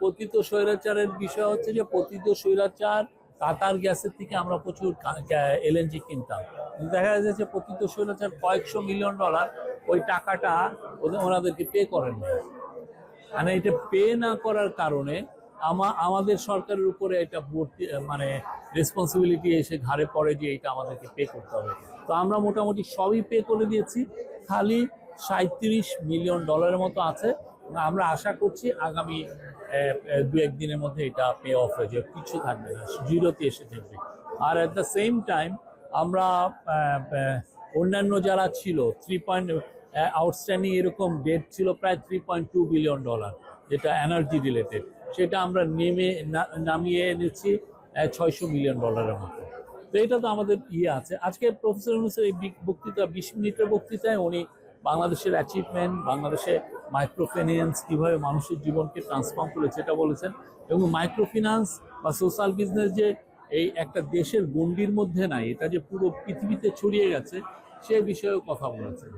পতিত স্বৈরাচারের বিষয় হচ্ছে যে পতিত স্বৈরাচার কাতার গ্যাসের থেকে আমরা প্রচুর এলএনজি কিনতাম, দেখা যাচ্ছে যে পতিত স্বৈরাচার কয়েকশো মিলিয়ন ডলার ওই টাকাটা ওনাদেরকে পে করেন না। মানে এটা পে না করার কারণে আমাদের সরকারের উপরে এটা মানে রেসপন্সিবিলিটি এসে ঘাড়ে পড়ে যে এটা আমাদেরকে পে করতে হবে। তো আমরা মোটামুটি সবই পে করে দিয়েছি, খালি 37 মিলিয়ন ডলারের মতো আছে। আমরা আশা করছি আগামী 2-1 দিনের মধ্যে এটা পে অফ হয়ে যাবে, কিছু থাকবে না, জিরোতে এসে থাকবে। আর অ্যাট দ্য সেম টাইম আমরা অন্যান্য যারা ছিল আউটস্ট্যান্ডিং এরকম ডেট ছিল প্রায় 3.2 বিলিয়ন ডলার, যেটা এনার্জি রিলেটেড, সেটা আমরা নামিয়ে এনেছি 600 মিলিয়ন ডলারের মতো। তো এটা তো আমাদের আছে। আজকে প্রফেসর ইউনূসের এই বক্তৃতা 20 মিনিটের বক্তৃতায় উনি বাংলাদেশের অ্যাচিভমেন্ট, বাংলাদেশে মাইক্রোফিন্যান্স কিভাবে মানুষের জীবনকে ট্রান্সফর্ম করেছে এটা বলেছেন, এবং মাইক্রোফিন্যান্স বা সোশ্যাল বিজনেস যে এই একটা দেশের গণ্ডির মধ্যে নাই, এটা যে পুরো পৃথিবীতে ছড়িয়ে গেছে সে বিষয়েও কথা বলেছেন।